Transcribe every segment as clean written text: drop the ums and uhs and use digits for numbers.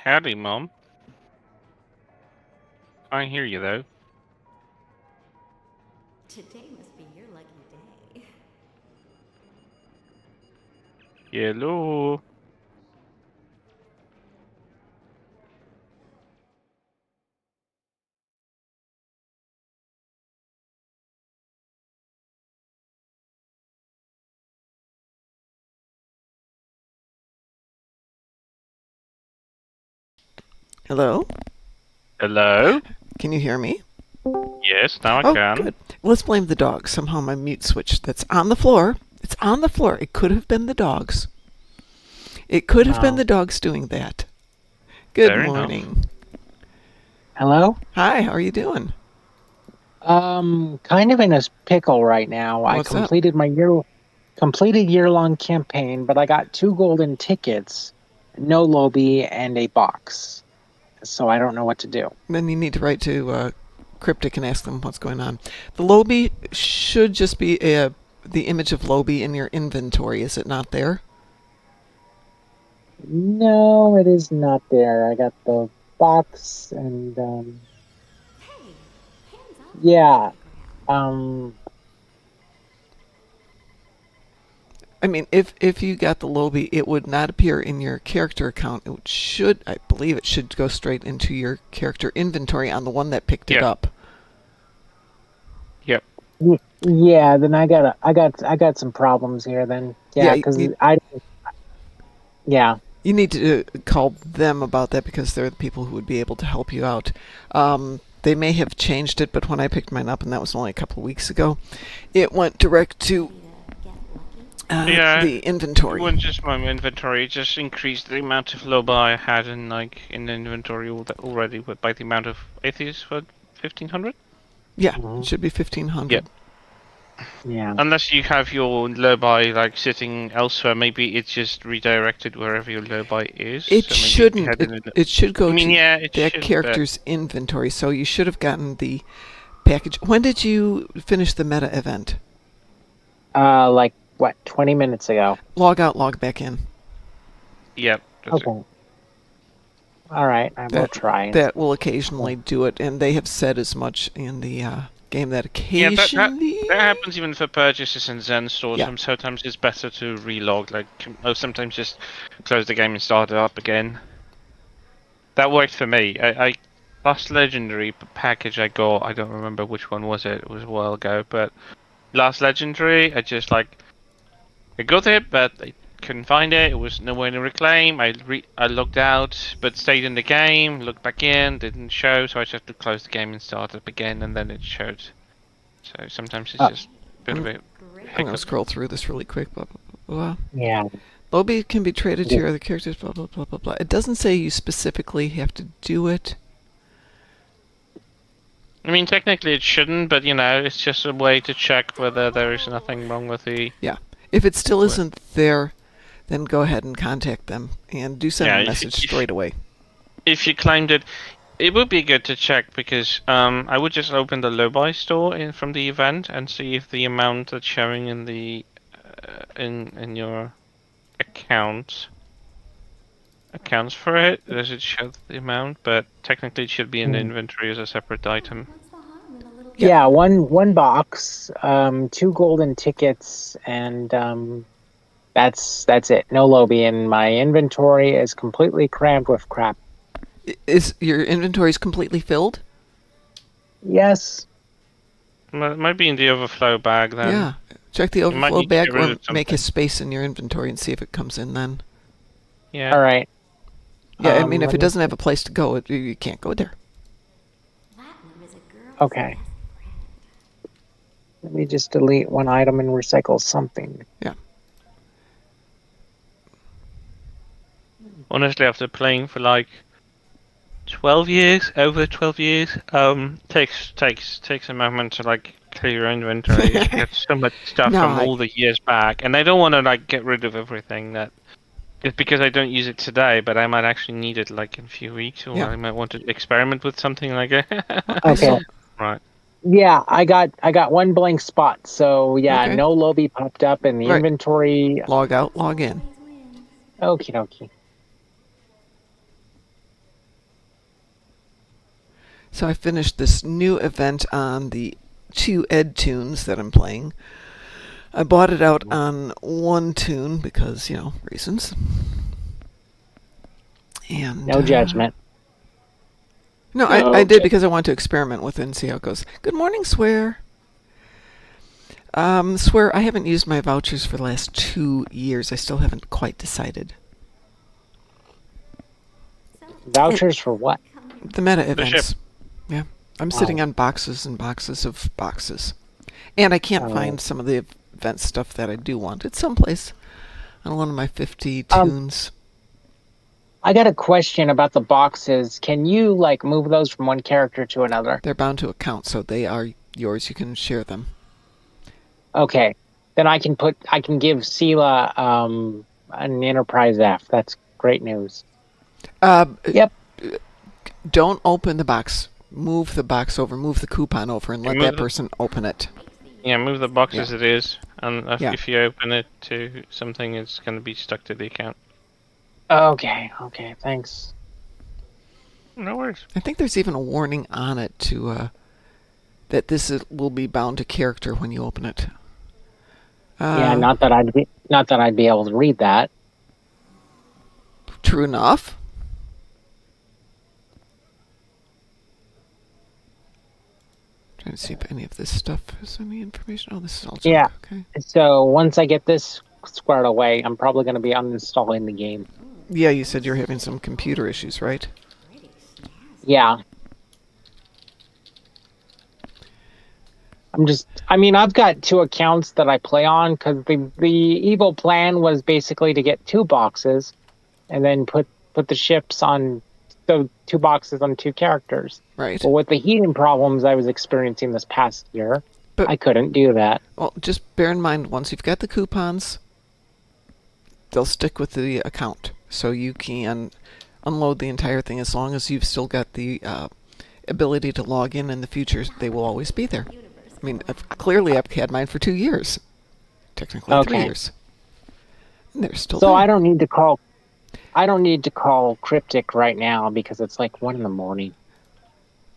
Howdy, Mom. I hear you, though. Today must be your lucky day. Hello. Hello? Hello? Can you hear me? Yes, now I Oh, can. good. Let's blame the dog. Somehow my mute switch that's on the floor. It's on the floor. It could have been the dogs. It could have been Wow. the dogs doing that. Good Fair enough. morning. Hello? Hi, how are you doing? Kind of in a pickle right now. I What's up? completed my year-long campaign, but I got 2 golden tickets, no lobby, and a box. So I don't know what to do. Then you need to write to Cryptic and ask them what's going on. The Lobi should just be the image of Lobi in your inventory. Is it not there? No, it is not there. I got the box and Hey, hands off that yeah. crap. I mean, if you got the Lobi, it would not appear in your character account. It should, I believe, it should go straight into your character inventory on the one that picked it Yep. up. Yep. Yeah, then I got some problems here then. Yeah, Yeah, cuz you, yeah. you need to call them about that because they're the people who would be able to help you out. They may have changed it, but when I picked mine up, and that was only a couple of weeks ago, it went direct to Ready to get lucky? Yeah, the it inventory. wasn't just my inventory. It just increased the amount of loba I had in the inventory already by the amount of atheists. What, 1,500? Yeah, Mhm. it should be 1,500. Yeah. Unless you have your lobi sitting elsewhere, maybe it's just redirected wherever your lobi is. It So maybe you shouldn't. had it. It should go I mean, to yeah, it that should, but character's inventory. So you should have gotten the package. When did you finish the meta event? Like what, 20 minutes ago. Log out, log back in. yeah, that's it. Okay. All right, I will That try. that will occasionally do it, and they have said as much in the game that Yeah, occasionally. that happens even for purchases in Zen stores. Yeah. Sometimes it's better to relog, sometimes just close the game and start it up again. That worked for me. I last legendary package I got, I don't remember which one was it. It was a while ago, but last legendary, I got it, but I couldn't find it. It was nowhere to reclaim. I logged out, but stayed in the game. Looked back in, didn't show, so I just had to close the game and start up again, and then it showed. So sometimes it's just a bit of a Great. I'm going to hiccup. scroll through this really quick. Blah, blah, blah, blah. Yeah. Lobi can be traded to your other characters. Blah blah blah blah blah. It doesn't say you specifically have to do it. I mean, technically it shouldn't, but it's just a way to check whether there is nothing wrong with the. Yeah. If it still isn't there, then go ahead and contact them and do send Yeah, them a message straight away. if you claimed it, it would be good to check because I would just open the Lobi store from the event and see if the amount that's showing in the in your account accounts for it. Does it show the amount? But technically, it should be in the inventory as a separate item. What's the harm in a little Yeah. Yeah, one box, 2 golden tickets, and that's it. No lobby, and my inventory is completely crammed with crap. Is your inventory completely filled? Yes. Might be in the overflow bag then. Yeah. Check the You might overflow need to bag get rid or of make a something. space in your inventory and see if it comes in then. Yeah. All right. Yeah, I mean, if let it me- doesn't have a place to go, you can't go there. platinum is a girl's Okay. best friend. Let me just delete one item and recycle something. Honestly, after playing for 12 years, over 12 years, takes a moment to clear your inventory. You have so much stuff No, from all the years back, and I don't want to get rid of everything that. It's because I don't use it today, but I might actually need it in a few weeks, or Yeah. I might want to experiment with something like it. I Okay. saw. Right. Yeah, I got one blank spot. So yeah, Okay. no lobby popped up in the Right. inventory. Log out, log in. Always wins. Okie dokie. So I finished this new event on the 2 Ed tunes that I'm playing. I bought it out on 1 tune because, reasons. And No judgment. No, I did because I wanted to experiment with it and see how it goes. Good morning, Swear. Swear, I haven't used my vouchers for the last 2 years. I still haven't quite decided. Vouchers for what? The meta The events. ship. Yeah. I'm sitting on boxes and boxes of boxes. And I can't find some of the event stuff that I do want. It's someplace on one of my 50 tunes. I got a question about the boxes. Can you move those from one character to another? They're bound to account, so they are yours. You can share them. Okay. Then I can give Sela an Enterprise F. That's great news. Yep. Don't open the box. Move the box over. Move the coupon over and let that person open it. Yeah, move the box as it is, and Yeah. if you open it to something, it's going to be stuck to the account. Okay, thanks. No worries. I think there's even a warning on it that will be bound to character when you open it. Yeah, not that I'd be able to read that. True enough. Trying to see if any of this stuff has any information. Oh, this is all junk. Yeah. Okay. So once I get this squared away, I'm probably going to be uninstalling the game. Yeah, you said you're having some computer issues, right? Yeah. I've got 2 accounts that I play on because the evil plan was basically to get 2 boxes and then put the ships on the 2 boxes on 2 characters. Right. But with the heating problems I was experiencing this past year, I couldn't do that. Well, just bear in mind, once you've got the coupons, they'll stick with the account. So you can unload the entire thing as long as you've still got the ability to log in the future. They will always be there. I mean, clearly I've had mine for 2 years. Technically 3 years. And they're still there. So I don't need to call Cryptic right now because it's 1 a.m.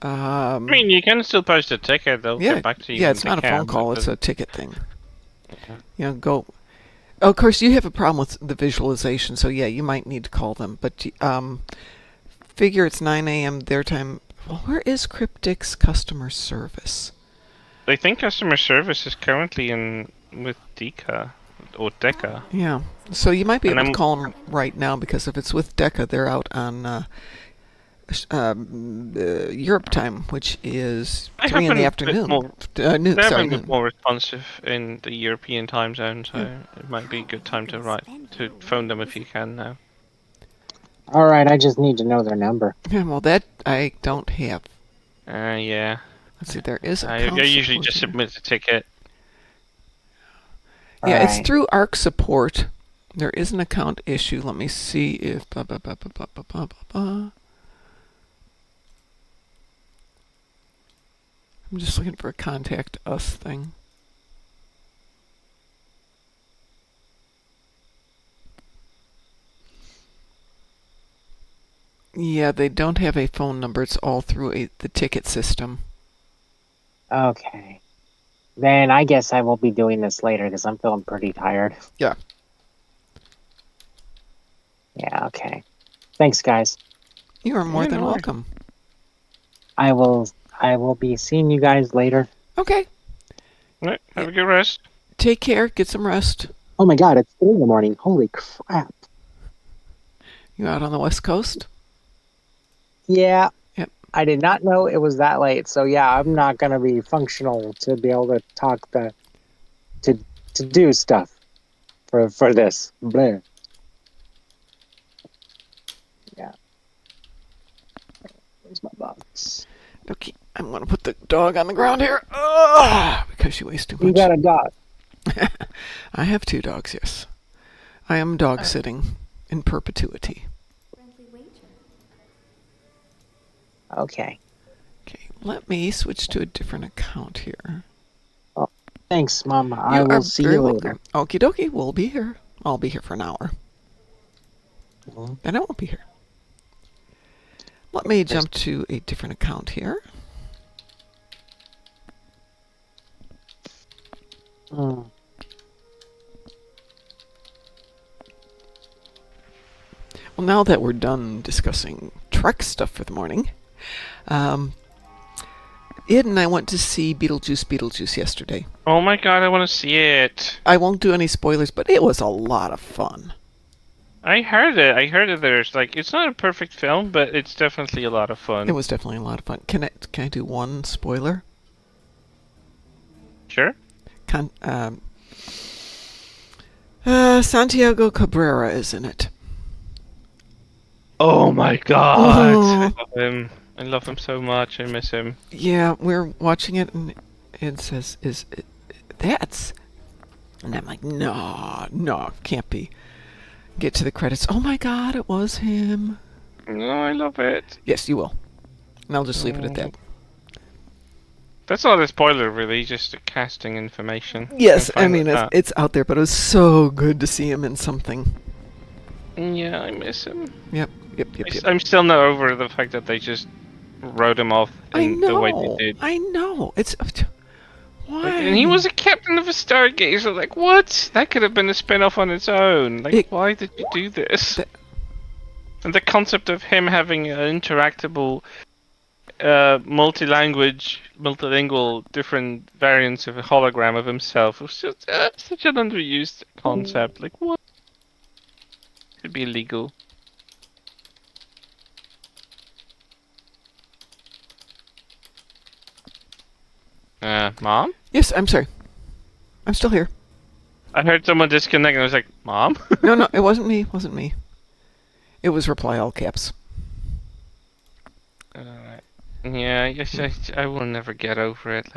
I mean, you can still post a ticket. They'll get back to you. Yeah, it's not a phone call. It's a ticket thing. Go. Oh, of course, you have a problem with the visualization, so yeah, you might need to call them. But figure it's 9 a.m. their time. Well, where is Cryptic's customer service? I think customer service is currently with Deka or Deca. Yeah, so you might be able to call them right now because if it's with Deca, they're out on Europe time, which is 3 in the afternoon. They're a bit more responsive in the European time zone, so it might be a good time to phone them if you can now. All right, I just need to know their number. Yeah, well, that I don't have. Yeah. Let's see, there is a I usually just submit the ticket. Yeah, it's through ARC support. There is an account issue. Let me see if... I'm just looking for a contact us thing. Yeah, they don't have a phone number. It's all through the ticket system. Okay. Then I guess I will be doing this later because I'm feeling pretty tired. Yeah. Yeah, okay. Thanks, guys. You are more than welcome. I will be seeing you guys later. Okay. Right, have a good rest. Take care. Get some rest. Oh my god, it's 3 in the morning. Holy crap. You out on the West Coast? Yeah. Yep. I did not know it was that late, so yeah, I'm not gonna be functional to be able to talk to do stuff for this. Blah. Yeah. Where's my box? Okay, I'm gonna put the dog on the ground here. Because she weighs too much. You got a dog. I have 2 dogs, yes. I am dog sitting in perpetuity. Okay. Okay, let me switch to a different account here. Oh, thanks, Mom. I will see you later. Okie dokie, we'll be here. I'll be here for an hour. Then I won't be here. Let me jump to a different account here. Hmm. Well, now that we're done discussing Trek stuff for the morning, Ed and I went to see Beetlejuice yesterday. Oh my god, I want to see it. I won't do any spoilers, but it was a lot of fun. I heard it. I heard that there's like it's not a perfect film, but it's definitely a lot of fun. It was definitely a lot of fun. Can I do one spoiler? Sure. Santiago Cabrera is in it. Oh my god! Oh. I love him. I love him so much. I miss him. Yeah, we're watching it, and it says, that's?" And I'm like, no, can't be. Get to the credits. Oh my god, it was him. No, I love it. Yes, you will. And I'll just leave it at that. That's not a spoiler, really. Just a casting information. Yes, I'm I fine mean, with it's out there, but it was so good to see him in something. that. Yeah, I miss him. Yep. I'm still not over the fact that they just wrote him off in the way they did. I know. It's... Why? And he was a captain of a Stargazer. Like, what? That could have been a spin-off on its own. Like, why did you do this? And the concept of him having an interactable, multi-language, multilingual, different variants of a hologram of himself was just such an underused concept. Like, what? Should be illegal. Mom? Yes, I'm sorry. I'm still here. I heard someone disconnect and I was like, Mom? No, it wasn't me. It was reply all caps. Yeah, I will never get over it.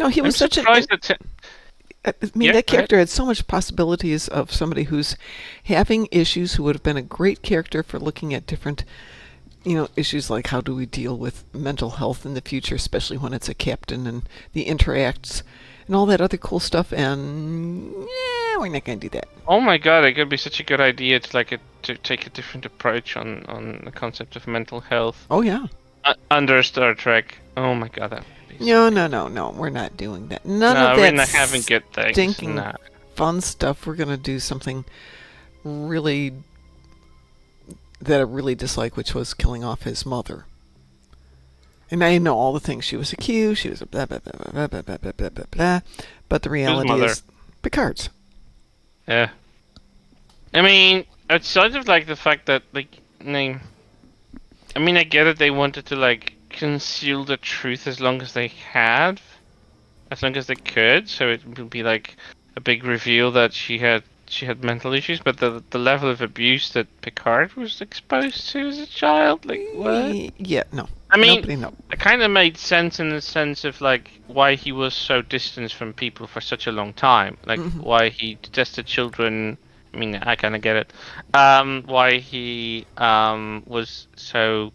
No, he was such surprised that character had so much possibilities of somebody who's having issues, who would have been a great character for looking at different, issues like how do we deal with mental health in the future, especially when it's a captain and the interacts and all that other cool stuff. And yeah, we're not going to do that. Oh my god, it could be such a good idea to take a different approach on the concept of mental health. Oh yeah. Under Star Trek. Oh my god, that would be No, we're not doing that. None of that we're not having good things. stinking fun stuff. We're going to do something really that I really dislike, which was killing off his mother. And I know all the things she was accused, she was a blah, blah, blah, blah, blah, blah, blah, blah, blah, blah. But the reality is Picard's. Yeah. I mean, outside of the fact that I get it, they wanted to conceal the truth as long as they could, so it would be like a big reveal that she had mental issues, but the level of abuse that Picard was exposed to as a child, what? Yeah, no. I mean, no. It kind of made sense in the sense of why he was so distant from people for such a long time, why he detested children. I mean, I kind of get it. Why he was so.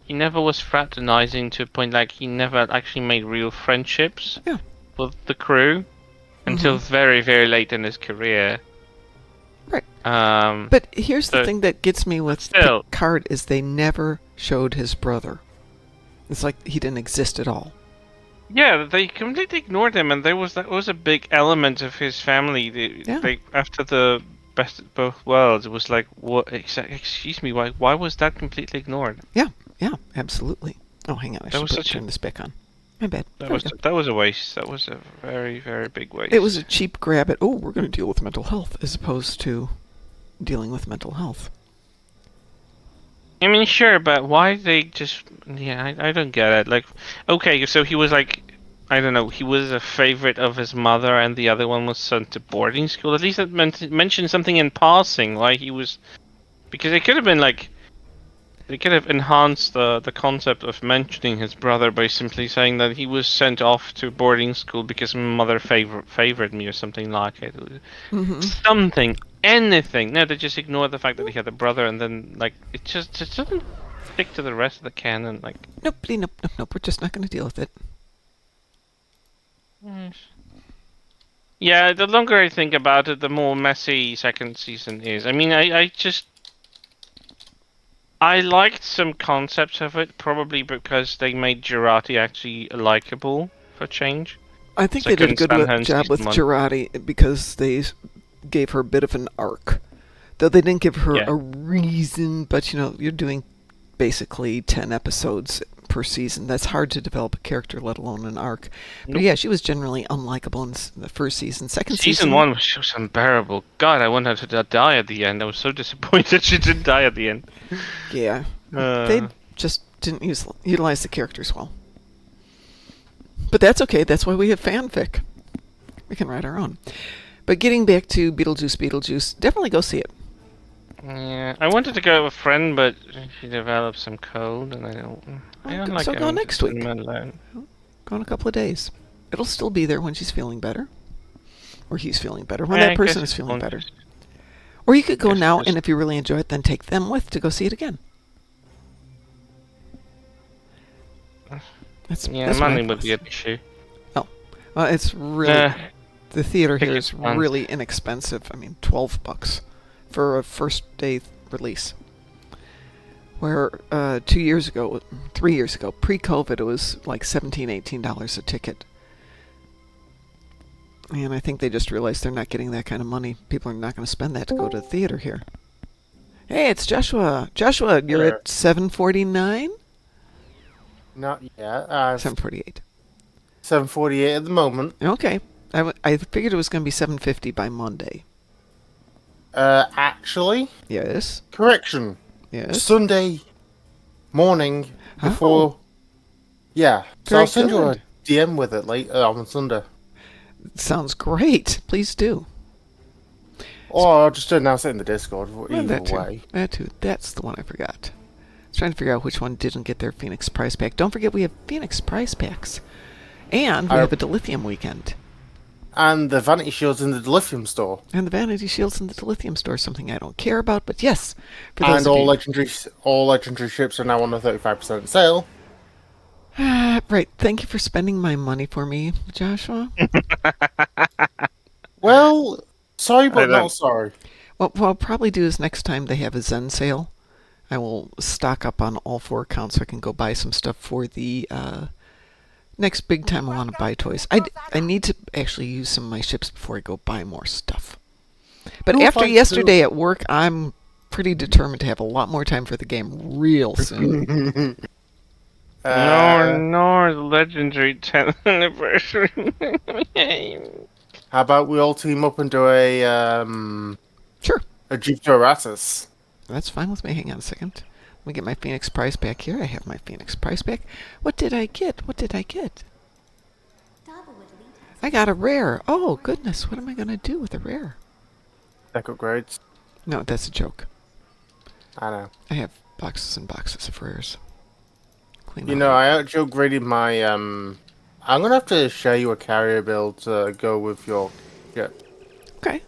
He never was fraternizing to a point he never actually made real friendships with the crew until very, very late in his career. Right. But here's the thing that gets me with Picard is they never showed his brother. It's like he didn't exist at all. Yeah, they completely ignored him, and that was a big element of his family. After the best of both worlds, it was like, what? Excuse me, why was that completely ignored? Yeah, absolutely. Oh, hang on, I should turn this back on. My bad. That was a waste. That was a very, very big waste. It was a cheap grab at, we're going to deal with mental health, as opposed to dealing with mental health. I mean, sure, but why they just... Yeah, I don't get it. Okay, so he was I don't know, he was a favorite of his mother and the other one was sent to boarding school. At least it mentioned something in passing, why he was... Because it could have been they could have enhanced the concept of mentioning his brother by simply saying that he was sent off to boarding school because my mother favored me or something like it. Something, anything. No, they just ignore the fact that he had a brother, and then it just doesn't stick to the rest of the canon. Nope. We're just not going to deal with it. Yeah, the longer I think about it, the more messy second season is. I mean, I just. I liked some concepts of it, probably because they made Girardi actually likable for change. I think So I they did a couldn't good stand her in job with season 1. Girardi because they gave her a bit of an arc. Though they didn't give her Yeah. a reason, but you're doing basically 10 episodes per season. That's hard to develop a character, let alone an arc. But Nope. yeah, she was generally unlikable in the first season. Second Season 1 was just unbearable. God, I wanted her to die at the end. I was so disappointed she didn't die at the end. yeah, they Uh, just didn't utilize the characters well. But that's okay. That's why we have fanfic. We can write our own. But getting back to Beetlejuice, definitely go see it. yeah, I wanted to go with a friend, but she developed some cold, and I don't like So go going to next week. cinema alone. Go in a couple of days. It'll still be there when she's feeling better. Or he's feeling better. When Yeah, that I person guess is it's feeling one better. just- Or you could go guess now, just- and if you really enjoy it, then take them with to go see it again. Yeah, that's my money would be advice. an issue. It's really Uh, the theater here tickets is fun. really inexpensive. I mean, $12 for a first day release. Where 3 years ago, pre-COVID, it was like $17, $18 a ticket. And I think they just realized they're not getting that kind of money. People are not going to spend that to go to the theater here. Hey, it's Joshua. Joshua, you're Sure. at 7:49? Not yet. 7:48. 7:48 at the moment. Okay. I figured it was going to be 7:50 by Monday. Actually, Yes. correction. Yes. Sunday morning Oh. before. Yeah. So Very I'll send you a good. DM with it later on Sunday. Sounds great. Please do. Or I'll just announce it in the Discord. Well, Either that too. way. That too. That's the one I forgot. I was trying to figure out which one didn't get their Phoenix prize pack. Don't forget we have Phoenix prize packs. And we have a Dilithium weekend. And the Vanity Shield's in the Dilithium store. And the Vanity Shields in the Dilithium store, something I don't care about, but yes. For those And of all legendary ships are now on a 35% sale. right. Thank you for spending my money for me, Joshua. Well, sorry but don't- not sorry. What I'll probably do is next time they have a Zen sale, I will stock up on all 4 accounts so I can go buy some stuff for the next big time I want to buy toys. I need to actually use some of my ships before I go buy more stuff. But You'll after find yesterday at work, I'm pretty determined to have a lot more time for the game real soon. No, the legendary 10th anniversary. How about we all team up and do a Sure. Jupiter Eratus? That's fine with me. Hang on a second. Let me get my Phoenix prize pack here. I have my Phoenix prize pack. What did I get? Double with lead has I got a rare. Oh, goodness. What am I going to do with a rare? Tech upgrades. No, that's a joke. I know. I have boxes and boxes of rares. Clean You out. know, I actually upgraded my I'm gonna have to share you a carrier build to go with your ship, Okay.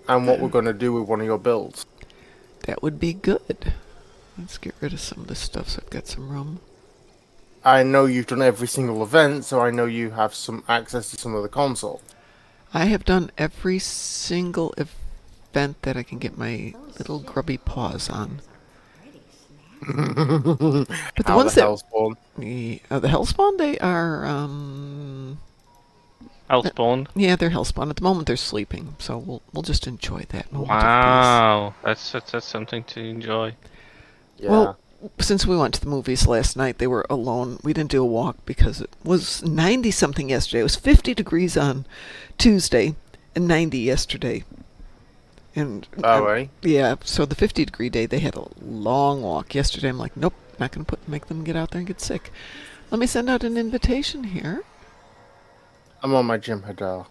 and what we're gonna do with one of your builds. That would be good. Let's get rid of some of this stuff so I've got some room. I know you've done every single event, so I know you have some access to some of the console. I have done every single event that I can get my little grubby paws on. pretty snappy. But the How ones the that... hell's spawn? The Hellspawn, they are... Hellspawn. Yeah, they're Hellspawn. At the moment, they're sleeping, so we'll just enjoy that moment of peace. Wow, that's something to enjoy. Yeah. Well, since we went to the movies last night, they were alone. We didn't do a walk because it was 90-something yesterday. It was 50 degrees on Tuesday and 90 yesterday. And right. yeah, so the 50-degree day, they had a long walk. Yesterday, I'm like, nope, not going to make them get out there and get sick. Let me send out an invitation here. I'm on my Jim Hadar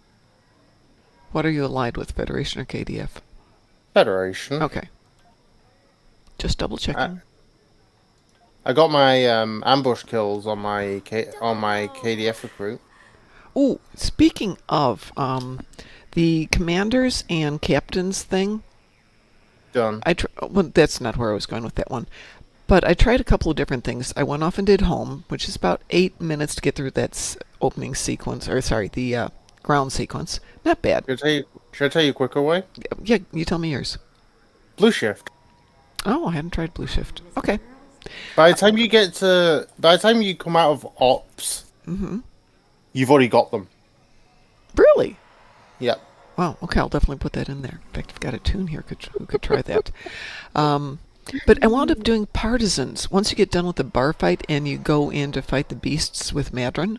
What are you allied with, Federation or KDF? Federation. Okay. Just double checking. I got my ambush kills on my KDF recruit. Ooh, speaking of the commanders and captains thing, Done. well, that's not where I was going with that one. But I tried a couple of different things. I went off and did home, which is about 8 minutes to get through that opening sequence, or sorry, the ground sequence. Not bad. Should I tell you a quicker way? Yeah, you tell me yours. Blue shift. Oh, I hadn't tried Blue Shift. Okay. By the time you come out of ops, you've already got them. Really? Yep. Wow. Okay, I'll definitely put that in there. In fact, I've got a tune here. Who could try that? But I wound up doing partisans. Once you get done with the bar fight and you go in to fight the beasts with Madron,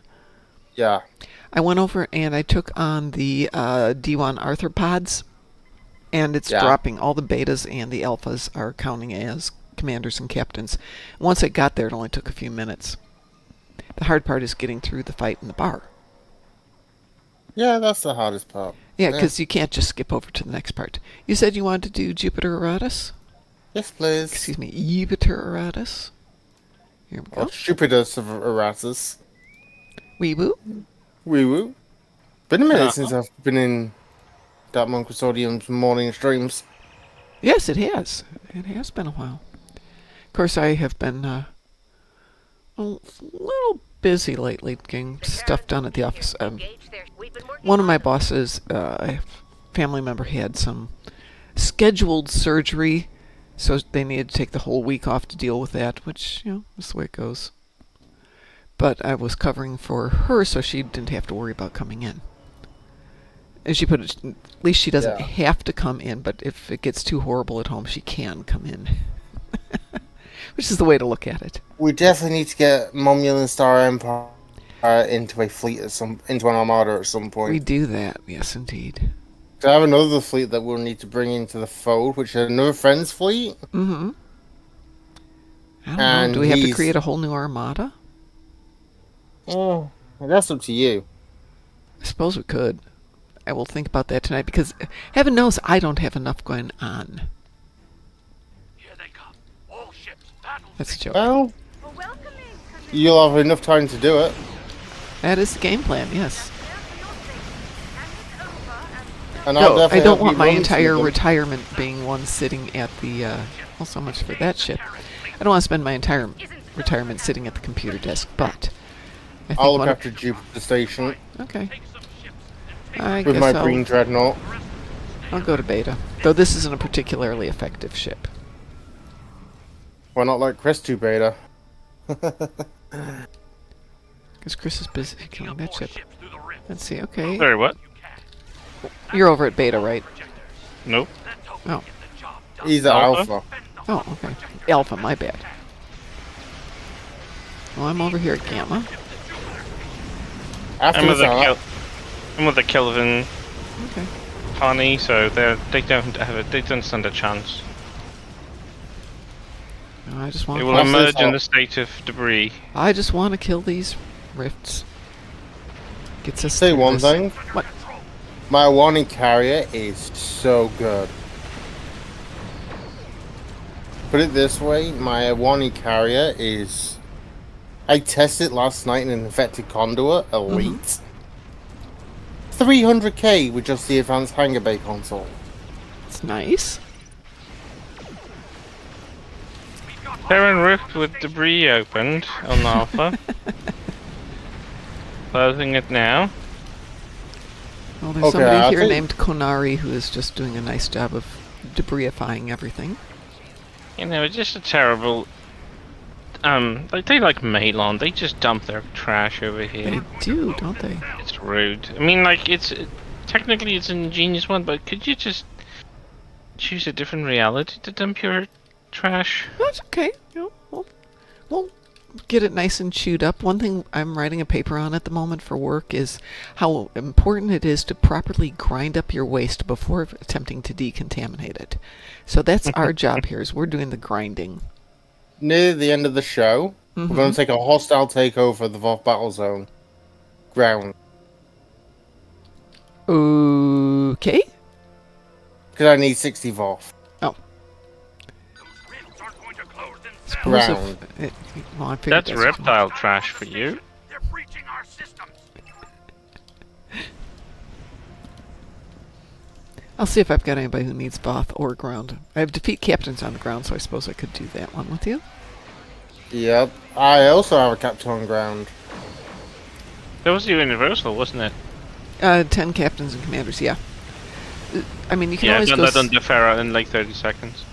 Yeah. I went over and I took on the D1 arthropods, and it's Yeah. dropping. All the betas and the alphas are counting as commanders and captains. Once I got there, it only took a few minutes. The hard part is getting through the fight in the bar. Yeah, that's the hardest part. Yeah, because you can't just skip over to the next part. You said you wanted to do Jupiter Eratus? Yes, please. Excuse me, Jupiter Eratus? Here we Or go. stupidest of Erasmus. Wee woo. Woo woo. Been a minute since I've been in Dartmouth Custodian's morning streams. Yes, it has. It has been a while. Of course, I have been a little busy lately getting stuff done at the office. One of my bosses, a family member, had some scheduled surgery, so they needed to take the whole week off to deal with that, which, is the way it goes. But I was covering for her, so she didn't have to worry about coming in. As she put it, at least she doesn't Yeah. have to come in, but if it gets too horrible at home, she can come in. Which is the way to look at it. We definitely need to get Momulan Star Empire into a fleet into an armada at some point. We do that, yes, indeed. So I have another fleet that we'll need to bring into the fold, which is another friend's fleet. Mm-hmm. I don't know. And Do we have to he's- create a whole new armada? Oh, that's up to you. I suppose we could. I will think about that tonight because heaven knows I don't have enough going on. Here they come. All ships battle. That's a joke. Well, Welcome in, you'll have enough time to do it. That is the game plan, yes. And I'll No, I definitely don't help want you my run to entire them. retirement being one sitting at the, well, so much for that shit. I don't want to spend my entire retirement sitting at the computer desk, but I think I'll look one... after Jupiter Station Okay. I with guess my I'll green dreadnought. go to beta. Though this isn't a particularly effective ship. Why not like Chris to beta? Because Chris is busy killing that ship. Ships through the rift. Let's see, okay. Sorry, what? You're over at beta, right? Nope. Oh. The job done. He's at Alpha? Alpha. Oh, okay. Alpha, my bad. Well, I'm over here at Gamma. After I'm with this, I'm with the Kelvin Okay. Connie, so they don't stand a chance. No, I just They want. will After this, emerge in I'll- the state of debris. I just want to kill these rifts. Gets us. say through one this. thing. What? My warning carrier is so good. Put it this way, my warning carrier is... I tested it last night in an infected conduit, elite. 300k with just the advanced hangar bay console. It's nice. Terran rift with debris opened on Alpha. Closing it now. Well, there's Okay, somebody I'll here take- named Konari who is just doing a nice job of debrisifying everything. It's just a terrible. Like they like Malon. They just dump their trash over They here. do, don't they? It's rude. I mean, like technically it's an ingenious one, but could you just choose a different reality to dump your trash? That's okay. We'll get it nice and chewed up. One thing I'm writing a paper on at the moment for work is how important it is to properly grind up your waste before attempting to decontaminate it. So that's our job here, is we're doing the grinding. Near the end of the show, we're going to take a hostile takeover of the Voth battle zone. Ground. Okay. Because I need 60 Voth. Oh, Rifts aren't going to close themselves. suppose Ground. well, I figured That's reptile trash for you. They're breaching our systems. I'll see if I've got anybody who needs Voth or ground. I have defeat captains on the ground, so I suppose I could do that one with you. Yep. I also have a captain on ground. That was universal, wasn't it? 10 captains and commanders, yeah. I mean, you can Yeah, always done go... that on Defera in like 30 seconds.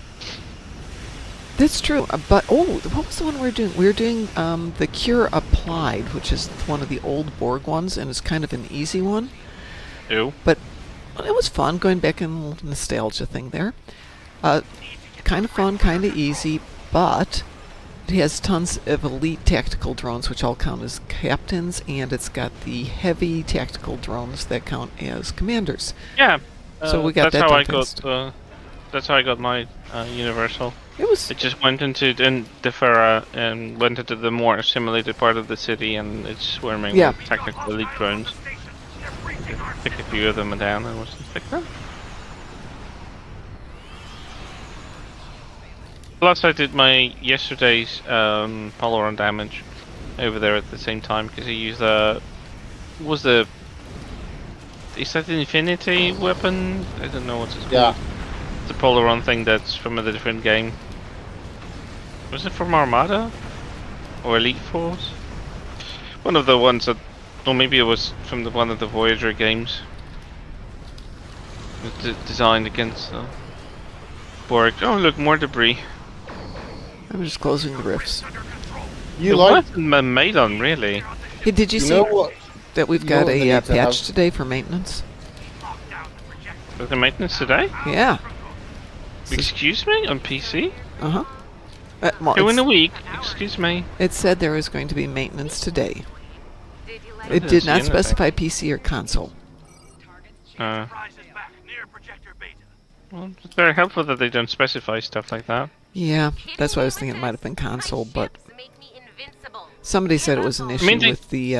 That's true. But what was the one we were doing? We were doing the Cure Applied, which is one of the old Borg ones, and it's kind of an easy one. Ew. But it was fun going back in a little nostalgia thing there. Kind of fun, kind of easy, but it has tons of elite tactical drones, which all count as captains, and it's got the heavy tactical drones that count as commanders. Yeah. So we got that's that how I done fast. got. That's how I got my universal. It was It just went into Defera and went into the more simulated part of the city, and it's swarming Yeah. with technical elite drones. Pick a few of them down and was just like that. Plus, I did my yesterday's Polaron damage over there at the same time because he used is that the Infinity weapon? I don't know what it's called. Yeah. The Polaron thing that's from a different game. Was it from Armada? Or Elite Force? One of the ones that... Or maybe it was from one of the Voyager games. It was designed against Borg. Oh look, more debris. I'm just closing the rifts. You It like? wasn't made on, really. Hey, did you You see know what? that we've you know got what they a need to patch have? today for maintenance? Was the maintenance today? Yeah. Excuse me? On PC? Uh-huh. Well, 2 in a week? Excuse me. it said there was going to be maintenance today. Did you like It didn't did see not anything. specify PC or console. Uh, Prize is back near projector beta. well, it's very helpful that they don't specify stuff like that. Yeah, that's why I was thinking it might have been console, but Make me invincible. somebody said it was an issue mean, they- with the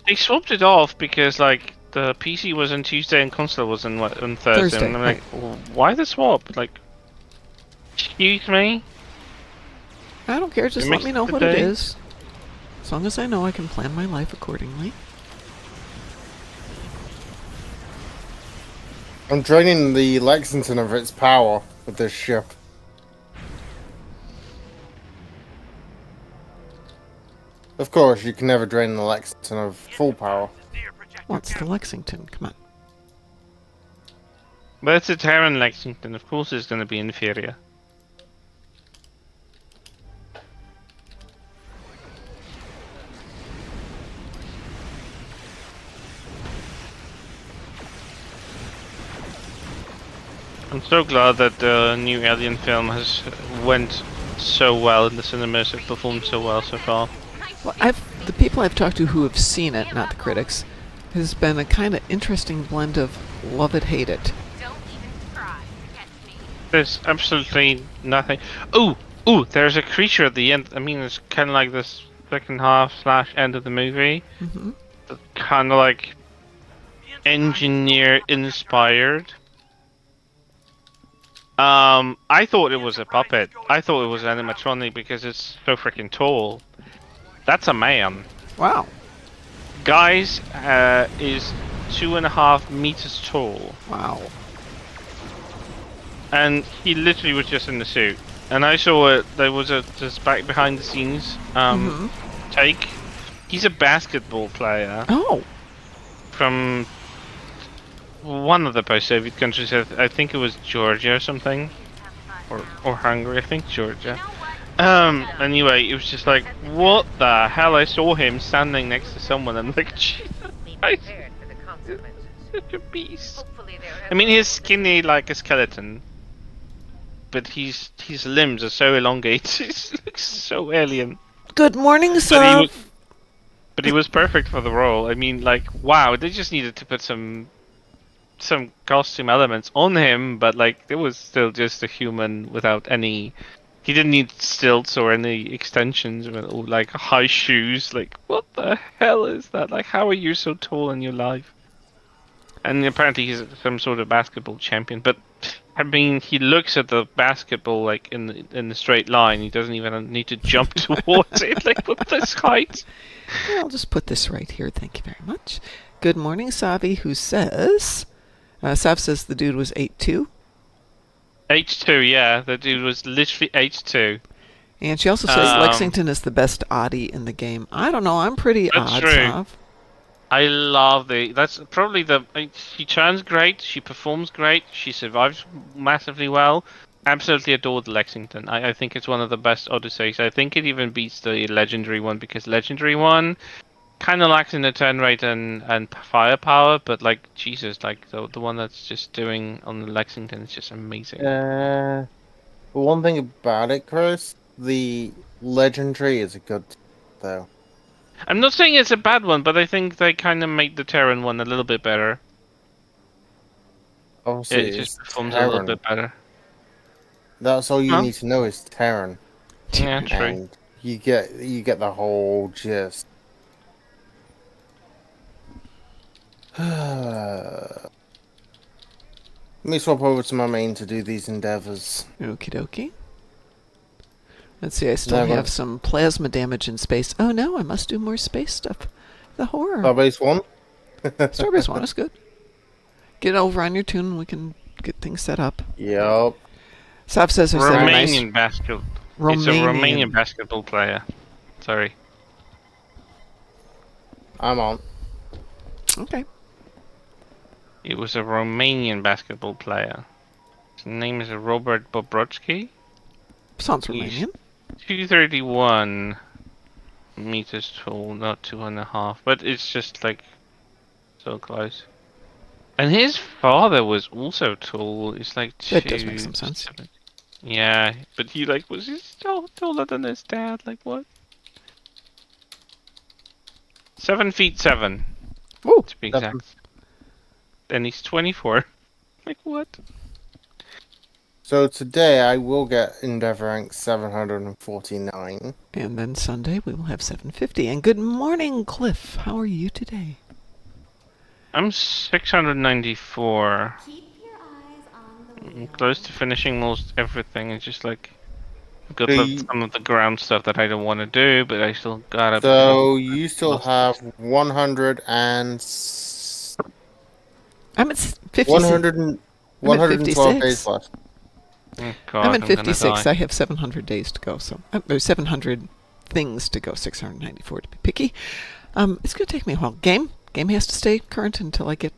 They swapped it off because like the PC was on Tuesday and console was on Thursday. Thursday, And I'm like, well, why the swap? Like, excuse me. I don't care, just It let makes me know the what it day. is. As long as I know, I can plan my life accordingly. I'm draining the Lexington of its power with this ship. Of course, you can never drain the Lexington of full power. Near projector What's the Lexington? Come on. But it's a Terran Lexington, of course it's going to be inferior. I'm so glad that the new Alien film has went so well in the cinemas. It performed so well so far. Well, the people I've talked to who have seen it, not the critics, has been a kind of interesting blend of love it, hate it. Don't even try to catch me. There's absolutely nothing. Ooh, there's a creature at the end. I mean, it's kind of like this second half / end of the movie. Hmm. Kind of like engineer inspired. I thought it was a puppet. I thought it was animatronic because it's so freaking tall. That's a man. Wow. Guys, is 2.5 meters tall. Wow. And he literally was just in the suit. And I saw it, there was this back behind the scenes take. He's a basketball player Oh. from one of the post-Soviet countries. I think it was Georgia or something. Or Hungary, I think Georgia. Anyway, it was just like, what the hell? I saw him standing next to someone and like, Jesus Be Christ, prepared for the consequences. such a beast. Hopefully there I mean, he's skinny like a skeleton, but his limbs are so elongated. He looks so alien. Good morning, But sir. he was perfect for the role. I mean, like, wow, they just needed to put some costume elements on him, but like, it was still just a human without any. He didn't need stilts or any extensions or like high shoes. Like, what the hell is that? Like, how are you so tall in your life? And apparently he's some sort of basketball champion. But I mean, he looks at the basketball like in the straight line. He doesn't even need to jump towards it. Like, with this height. I'll just put this right here. Thank you very much. Good morning, Savi, who says... Sav says the dude was 8'2". H2, yeah. The dude was literally H2. And she also says Um, Lexington is the best Audi in the game. I don't know. I'm pretty That's odd, true. Sav. I love that's probably she turns great, she performs great, she survives massively well. absolutely adore the Lexington. I think it's one of the best Odysseys. I think it even beats the Legendary one because Legendary one kind of lacks in the turn rate and firepower, but like Jesus, like the one that's just doing on the Lexington is just amazing. One thing about it, Chris, the legendary is a good, though. I'm not saying it's a bad one, but I think they kind of made the Terran one a little bit better. Obviously, It it's just performs a little Terran. bit better. That's all you Huh? need to know is Terran, Yeah, true. and you get the whole gist. Let me swap over to my main to do these endeavors. Okie dokie. Let's see, I still Now I'm have gonna some plasma damage in space. Oh no, I must do more space stuff. The horror. Starbase 1. Starbase 1 is good. Get over on your tune and we can get things set up. Yup. Sav says there's a nice Romanian basketball. It's a Romanian. Romanian basketball player. Sorry. I'm on. Okay. It was a Romanian basketball player. His name is Robert Bobrovsky. Sounds He's Romanian. 231 meters tall, not 2.5, but it's just like so close. And his father was also tall. It's like That does make some sense. 270. Yeah, but he like was just taller than his dad. Like what? 7'7", Woo! to be exact. And he's 24. Like what? So today I will get Endeavor rank 749. And then Sunday we will have 750. And good morning, Cliff. How are you today? I'm 694. Keep your eyes on the I'm wheel. close to finishing most everything. It's just like I've got So some of the ground stuff that I don't want to do, but I still gotta. So you still Most- have 100 I'm at 56. 100 I'm at 112 days 56. left. Oh, God, I'm at gonna 56. die. I have 700 days to go. So there's 700 things to go. 694 to be picky. It's going to take me a while. Game has to stay current until I get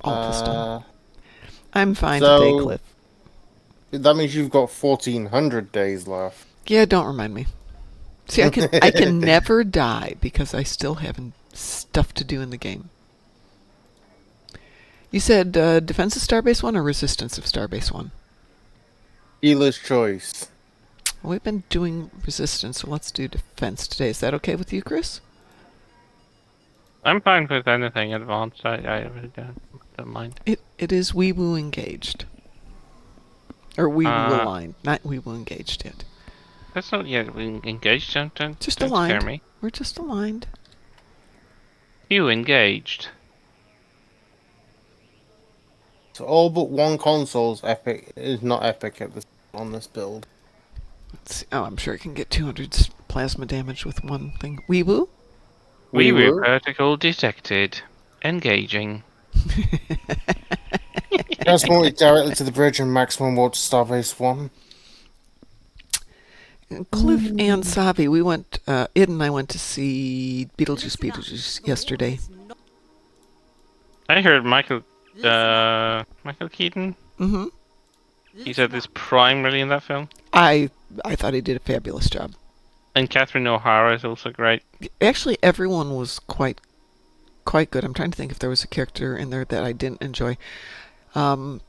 all this done. I'm fine today, so- Cliff. That means you've got 1400 days left. Yeah, don't remind me. See, I can never die because I still have stuff to do in the game. You said Defense of Starbase 1 or Resistance of Starbase 1? Dealer's choice. We've been doing Resistance, so let's do Defense today. Is that okay with you, Chris? I'm fine with anything advanced. I really don't mind. It is Wee Woo engaged. Or Wee Woo aligned, not Wee Woo engaged yet. That's not yet engaged. Don't Just don't aligned. scare me. We're just aligned. You engaged. So all but one console's epic is not epic at this on this build. Let's see. Oh, I'm sure I can get 200 plasma damage with one thing. Wee Woo? We were. were particle detected. Engaging. Transported directly to the bridge and maximum warp to Starbase 1. Cliff and Savi, we went, Id and I went to see Beetlejuice yesterday. I heard Michael Keaton. Mm-hmm. He said this primarily in that film. I thought he did a fabulous job. And Catherine O'Hara is also great. Actually, everyone was quite good. I'm trying to think if there was a character in there that I didn't enjoy. Bern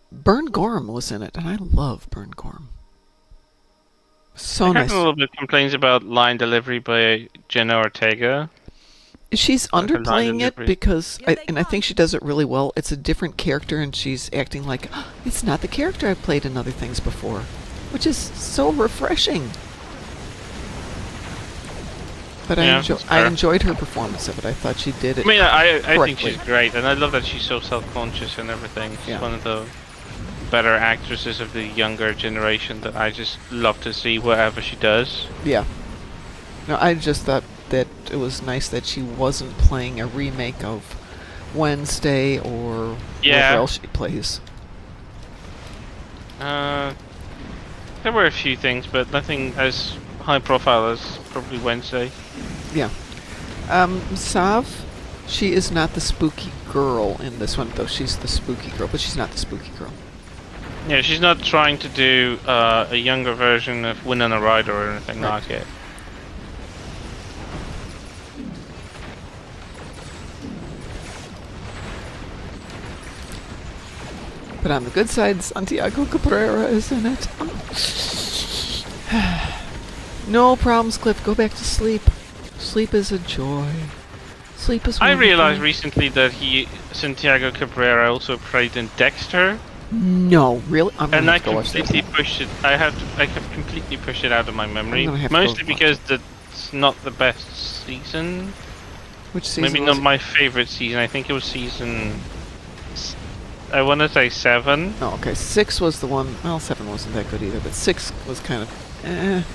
Gorham was in it, and I love Bern Gorham. So I heard nice. a little bit complaints about line delivery by Jenna Ortega. She's Like her line underplaying it delivery. because, and I think she does it really well. It's a different character, and she's acting like it's not the character I've played in other things before, which is so refreshing. But Yeah, I that's fair. enjoyed her performance of it. I thought she did it. I mean, I think correctly. she's great, and I love that she's so self-conscious and everything. She's Yeah. one of the better actresses of the younger generation that I just love to see whatever she does. Yeah. No, I just thought that it was nice that she wasn't playing a remake of Wednesday or Yeah. whatever else she plays. There were a few things, but nothing as high profile as probably Wednesday. Yeah. Sav, she is not the spooky girl in this one, though she's the spooky girl, but she's not the spooky girl. Yeah, she's not trying to do a younger version of Winona Ryder or anything Right. like it. But on the good side, Santiago Cabrera is in it. No problems, Cliff. Go back to sleep. Sleep is a joy. Sleep is I wonderful. realized recently that Santiago Cabrera also played in Dexter, No, really? I'm and gonna I have to go watch that. completely pushed it. I have completely pushed it out of my memory, gonna have to go mostly watch because it's not the best season. Which season Maybe was not it? my favorite season. I think it was I want to say 7. Oh, okay. 6 was the one. Well, 7 wasn't that good either, but 6 was kind of.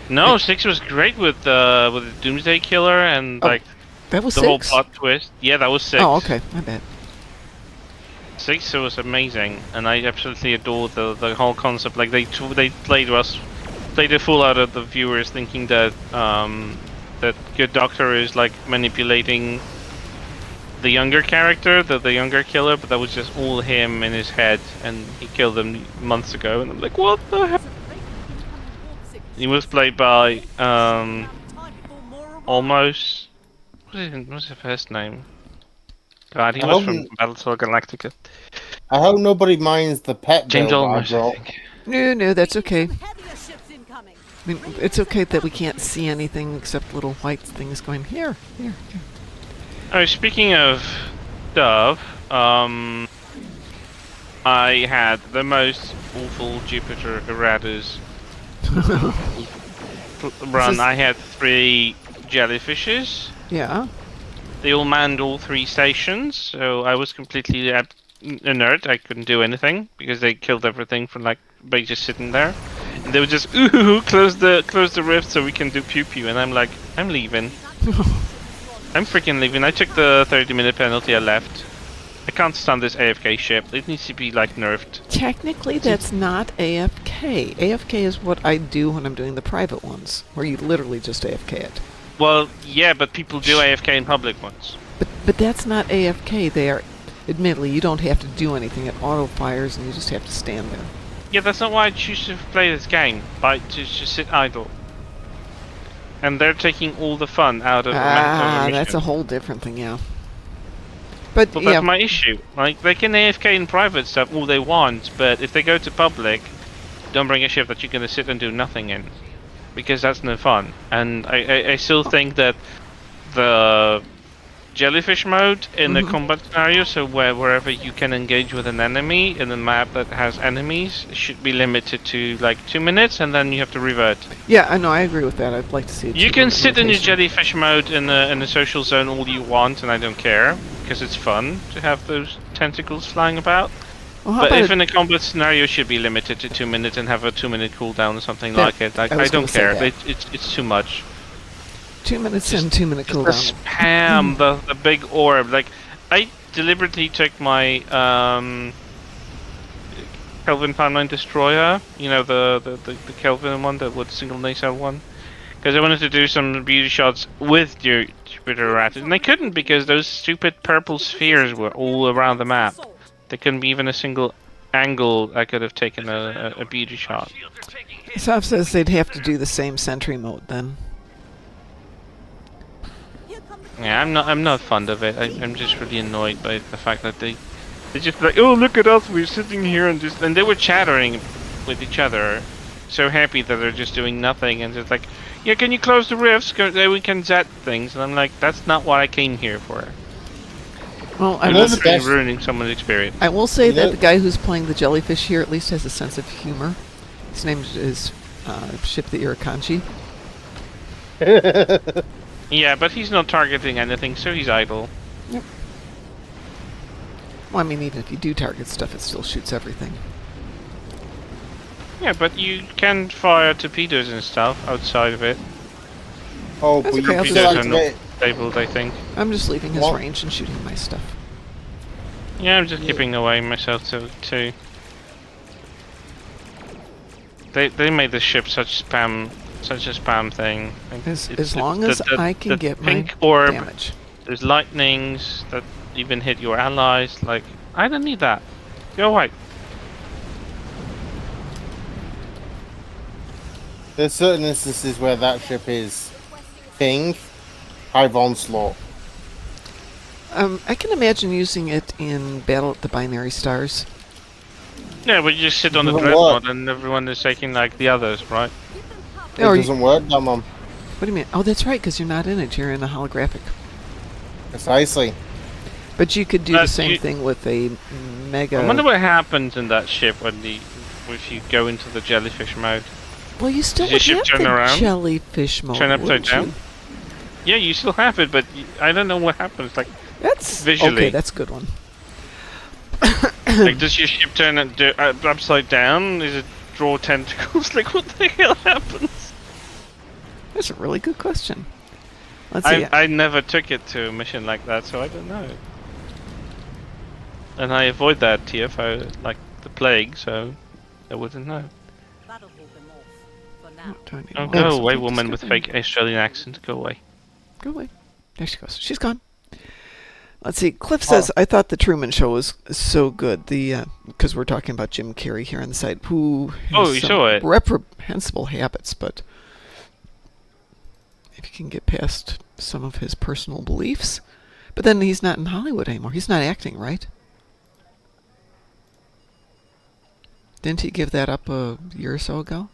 No, 6 was great with the Doomsday Killer and Oh, like That was the 6? whole plot twist. Yeah, that was 6. Oh, okay. My bad. 6 was amazing, and I absolutely adore the whole concept. Like they played the fool out of the viewers, thinking that that Good Doctor is like manipulating the younger character, the younger killer, but that was just all him in his head, and he killed him months ago. And I'm like, what the hell? He was played by almost. What's his first name? God, he I was hope, from Battlestar Galactica. I hope nobody minds the pet James bill that I Olmos, I brought. think. No, that's okay. I mean, it's okay that we can't see anything except little white things going here. Oh, speaking of stuff, I had the most awful Jupiter erratas run. is- I had 3 jellyfishes. Yeah. They all manned all 3 stations, so I was completely inert. I couldn't do anything because they killed everything from like by just sitting there. And they would just close the rift so we can do pew pew. And I'm like, I'm leaving. I'm freaking leaving. I took the 30-minute penalty. I left. I can't stand this AFK ship. It needs to be like nerfed. Technically, that's not AFK. AFK is what I do when I'm doing the private ones, where you literally just AFK it. Well, yeah, but people do AFK in public ones. But that's not AFK. They are, admittedly, you don't have to do anything. It auto fires, and you just have to stand there. Yeah, that's not why I choose to play this game. But to just sit idle. And they're taking all the fun out of Ah, a that's a mission. whole different thing, yeah. But But yeah, that's my issue. Like, they can AFK in private stuff all they want, but if they go to public, don't bring a ship that you're gonna sit and do nothing in. Because that's no fun. And I still think that the jellyfish mode in the combat scenario, so wherever you can engage with an enemy in a map that has enemies, should be limited to like 2 minutes, and then you have to revert. yeah, I know, I agree with that. I'd like to see it. You can sit in your jellyfish mode in the social zone all you want, and I don't care, because it's fun to have those tentacles flying about. Well, how But about if in a combat scenario, it should be limited to 2 minutes and have a 2-minute cooldown or something Yeah, like it. Like, I I was don't gonna say care. that. It's too much. 2 minutes and 2 minute The cooldown. spam, the big orb. Like, I deliberately took my Kelvin Timeline Destroyer. You know, the Kelvin one, that would single nacelle one. Because I wanted to do some beauty shots with Jupiter Rat, and I couldn't because those stupid purple spheres were all around the map. There couldn't be even a single angle I could have taken a beauty shot. Shields are taking hits. Soph says they'd have to do the same sentry mode then. Yeah, I'm not fond of it. I'm just really annoyed by the fact that they just like, oh, look at us, we're sitting here and they were chattering with each other, so happy that they're just doing nothing, and just like, yeah, can you close the rifts? Then we can zet things. And I'm like, that's not what I came here for. Well, I'm know not the really best- ruining someone's experience. I will say You that know- the guy who's playing the jellyfish here at least has a sense of humor. His name is Ship the Irukandji. Yeah, but he's not targeting anything, so he's idle. Well, I mean, even if you do target stuff, it still shoots everything. Yeah, but you can fire torpedoes and stuff outside of it. Oh, That's but okay, you I'll still just- activate. Disabled, I think. I'm just leaving his Well- range and shooting my stuff. Yeah, I'm just keeping away myself too. They made the ship such a spam thing. Like, As long as I can the get my pink orb, damage. there's lightnings that even hit your allies. Like, I don't need that. Go away. There's certain instances where that ship is ping, Hive Onslaught. I can imagine using it in Battle at the Binary Stars. Yeah, but you just sit on the Doesn't dreadnought work. and everyone is taking like the others, right? It Or you- doesn't work, that mum. what do you mean? Oh, that's right, because you're not in it. You're in a holographic. Precisely. But you could do the You- same thing with a mega. I wonder what happens in that ship if you go into the jellyfish mode. Well, you still Does your would ship have turn the around? jellyfish mode. Turn upside wouldn't down? you? Yeah, you still have it, but I don't know what happens. Like, That's Visually. okay. That's a good one. like does your ship turn upside down? Is it draw tentacles? Like, what the hell happens? That's a really good question. Let's see. I never took it to a mission like that, so I don't know. And I avoid that TFO like the plague, so I wouldn't know. That'll hold them off for now. What do I need Oh, more? go Something away, woman with discovery. fake Australian accent. Go away. Go away. There she goes. She's gone. Let's see. Cliff says, I thought the Truman Show was so good. Because we're talking about Jim Carrey here on the site, who has Oh, you some saw it. reprehensible habits, but if you can get past some of his personal beliefs. But then he's not in Hollywood anymore. He's not acting, right? Didn't he give that up a year or so ago?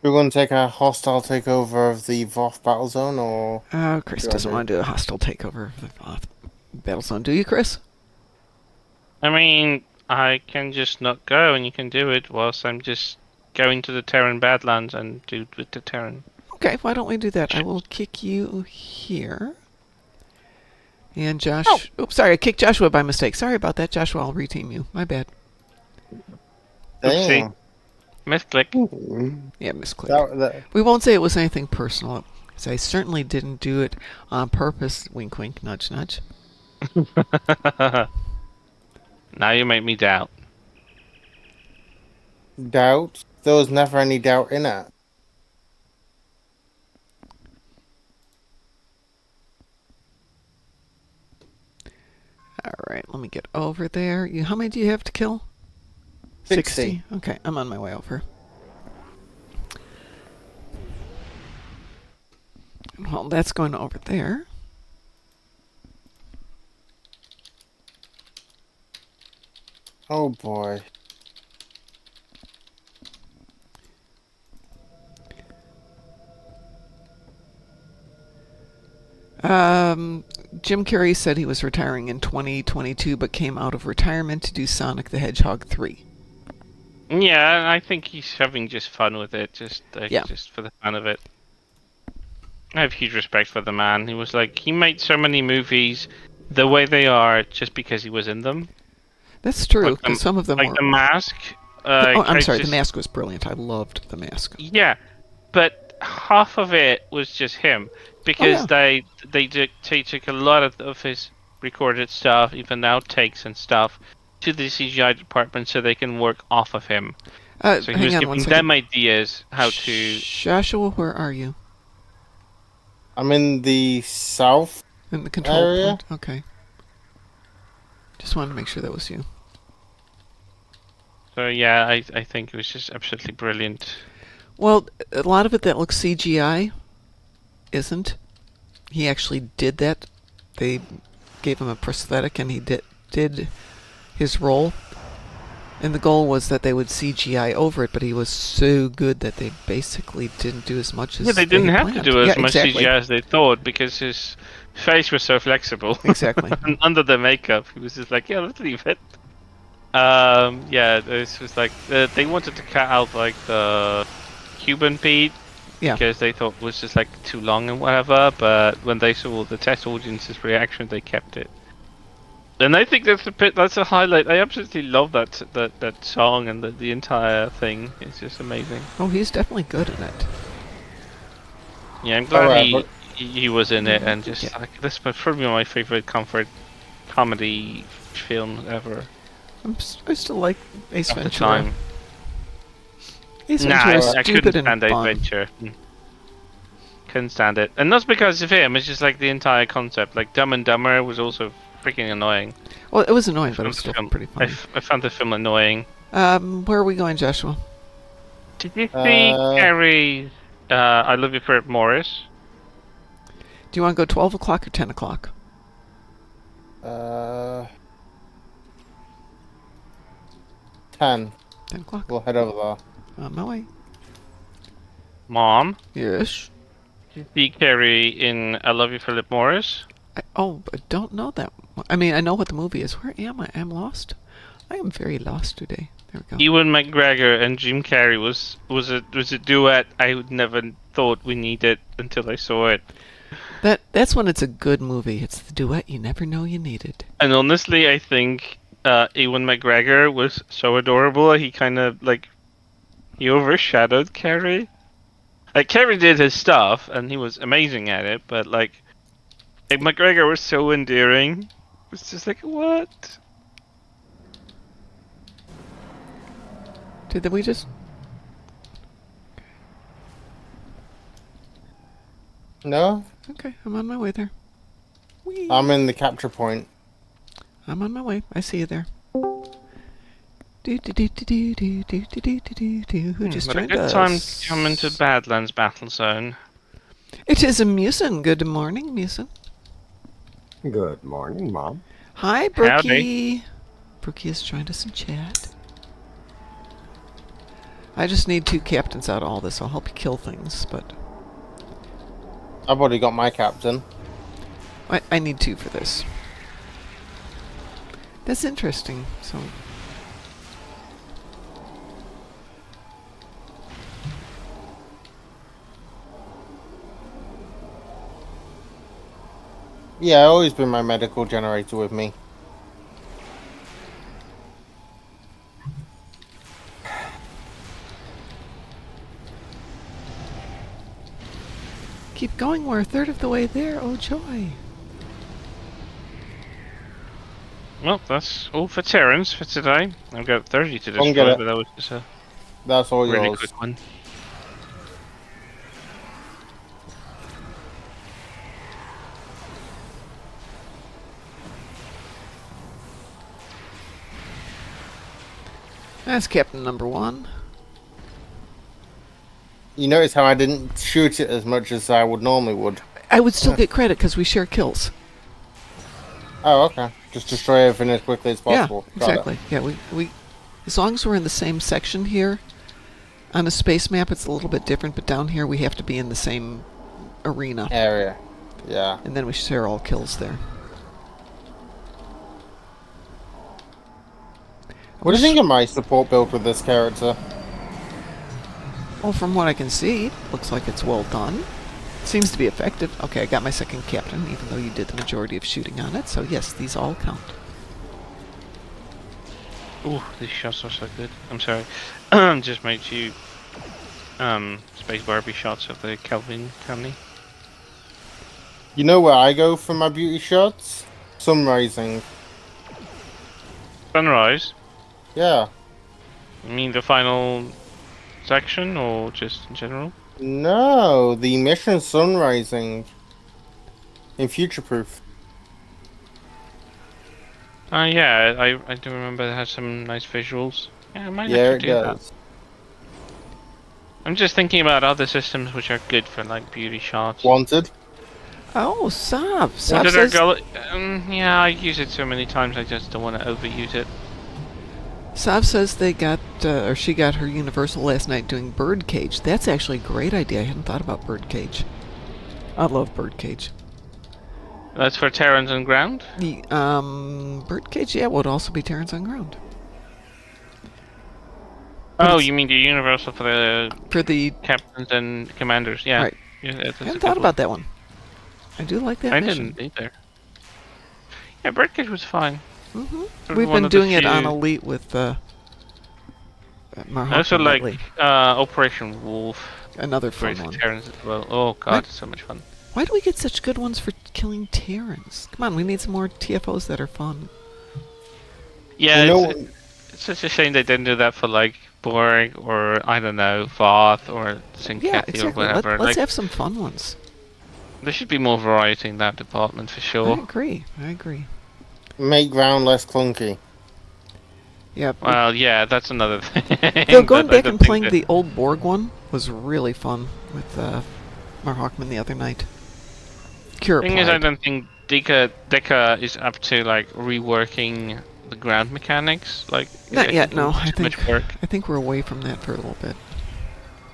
We're going to take a hostile takeover of the Voth battle zone, or Chris Sure, doesn't dude. want to do a hostile takeover of the battle zone, do you, Chris? I mean, I can just not go, and you can do it whilst I'm just going to the Terran Badlands and do with the Terran. Okay, why don't we do that? I will kick you here. And Josh... Oops, sorry, I kicked Joshua by mistake. Sorry about that, Joshua. I'll reteam you. My bad. damn. Misclick. Yeah, misclick. That, We won't say it was anything personal, because I certainly didn't do it on purpose. Wink, wink, nudge, nudge. Now you make me doubt. doubt. There was never any doubt in it. All right, let me get over there. How many do you have to kill? 60. Okay, I'm on my way over. Well, that's going over there. Oh boy. Jim Carrey said he was retiring in 2022, but came out of retirement to do Sonic the Hedgehog 3. Yeah, I think he's having just fun with it, just Yeah. just for the fun of it. I have huge respect for the man. He made so many movies the way they are just because he was in them. That's true, Like because some of them Like were... The Mask. oh, I'm I sorry, just- The Mask was brilliant. I loved The Mask. Yeah, but half of it was just him because yeah. they took a lot of his recorded stuff, even outtakes and stuff, to the CGI department so they can work off of him. So he hang was on one giving second. them ideas how to. Joshua, where are you? I'm in the south. In the control Area? point? Okay. Just wanted to make sure that was you. So yeah, I think it was just absolutely brilliant. Well, a lot of it that looks CGI isn't. He actually did that. They gave him a prosthetic and he did his role. And the goal was that they would CGI over it, but he was so good that they basically didn't do as much as Yeah, they didn't had have to planned. do as Yeah, much exactly. CGI as they thought because his face was so flexible. Exactly. And under the makeup, he was just like, yeah, let's leave it. Yeah, this was like they wanted to cut out like the Cuban Pete Yeah. because they thought it was just like too long and whatever. But when they saw the test audience's reaction, they kept it. And I think that's a highlight. I absolutely love that song and the entire thing. It's just amazing. Oh, he's definitely good in it. Yeah, I'm glad Alright, he, but- he was in it, and just Yeah. like this was probably my favorite comfort comedy film ever I still like Ace at the Ventura. time. Ace Nah, Ventura is I stupid couldn't and stand fun. Adventure. couldn't stand it, and not because of him. It's just like the entire concept. Like Dumb and Dumber was also freaking annoying. Well, it was annoying, I but it found was the still film- pretty funny. I found the film annoying. Where are we going, Joshua? Did you see Carrie's I Love You for Morris? Do you want to go 12 o'clock or 10 o'clock? 10. 10 o'clock. We'll head over there. On my way. Mom, Yes. did you see Carrie in I Love You Philip Morris? I don't know that. I mean, I know what the movie is. Where am I? I'm lost. I am very lost today. There we go. Ewan McGregor and Jim Carrey was a duet I would never thought we needed until I saw it. That's when it's a good movie. It's the duet you never know you needed. And honestly, I think Ewan McGregor was so adorable. He kind of he overshadowed Carrey. Like Carrey did his stuff, and he was amazing at it. But McGregor was so endearing. It was just like, what? Did we just? No? Okay, I'm on my way there. Whee! I'm in the capture point. I'm on my way. I see you there. Who just What a joined good us? time to come into Badlands Battle Zone. It is a Musin. Good morning, Musin. Good morning, Mom. Hi, Brookie. Brookie has joined us in chat. I just need 2 captains out of all this. I'll help you kill things, but I've already got my captain. I need 2 for this. That's interesting. So Yeah, I always bring my medical generator with me. keep going. We're a third of the way there. Oh joy! Well, that's all for Terrence for today. I've got 30 to Go and destroy, get it. but that was just a That's all really yours. quick one. That's Captain number 1. You notice how I didn't shoot it as much as I would normally would. I would still get credit because we share kills. Oh, okay. Just destroy everything as quickly as possible. Yeah, Got it. exactly. Yeah, we as long as we're in the same section here, on a space map it's a little bit different, but down here we have to be in the same arena. Area. Yeah. And then we share all kills there. What do you think of my support build with this character? Well, from what I can see, looks like it's well done. Seems to be effective. Okay, I got my second captain, even though you did the majority of shooting on it. So yes, these all count. Ooh, these shots are so good. I'm sorry. Just made 2 Space Barbie shots of the Kelvin family. You know where I go for my beauty shots? Sunrising. Sunrise? Yeah. You mean the final section, or just in general? No, the mission Sunrising. In Future Proof. Yeah, I do remember it has some nice visuals. Yeah, I might Yeah, it actually do that. does. I'm just thinking about other systems which are good for beauty shots. Wanted. Oh, Sav. Sav Wanted says, yeah, I use it so many times I just don't want to overuse it. Sav says they got, or she got her Universal last night doing Birdcage. That's actually a great idea. I hadn't thought about Birdcage. I love Birdcage. That's for Terrans on ground? The, Birdcage, yeah, would also be Terrans on ground. But Oh, it's- you mean the universal for the For the, captains and commanders? Yeah. Right. Yeah, that's I a hadn't good thought one. about that one. I do like that I mission. didn't either. Yeah, Birdcage was fine. Sort of We've one been of the doing it on few- Elite with, Marhawk I also and like Ledley. Operation Wolf. Another For fun one. Terrans as well. Oh god, What? it's so much fun. Why do we get such good ones for killing Terrans? Come on, we need some more TFOs that are fun. Yeah, You know, it's such a shame they didn't do that for Borg or I don't know, Voth or Yeah, Sinkethi exactly. or whatever. Let's have some fun ones. There should be more variety in that department for I sure. agree. I agree. Make ground less clunky. Yeah. Well, yeah, that's another thing. Though going but I back don't and think playing that- the old Borg one was really fun with Mark Hockman the other night. Cure thing is, I applied. don't think Deca is up to like reworking the ground mechanics. Like, Not I yet. think it No, would be I too much think work. I think we're away from that for a little bit.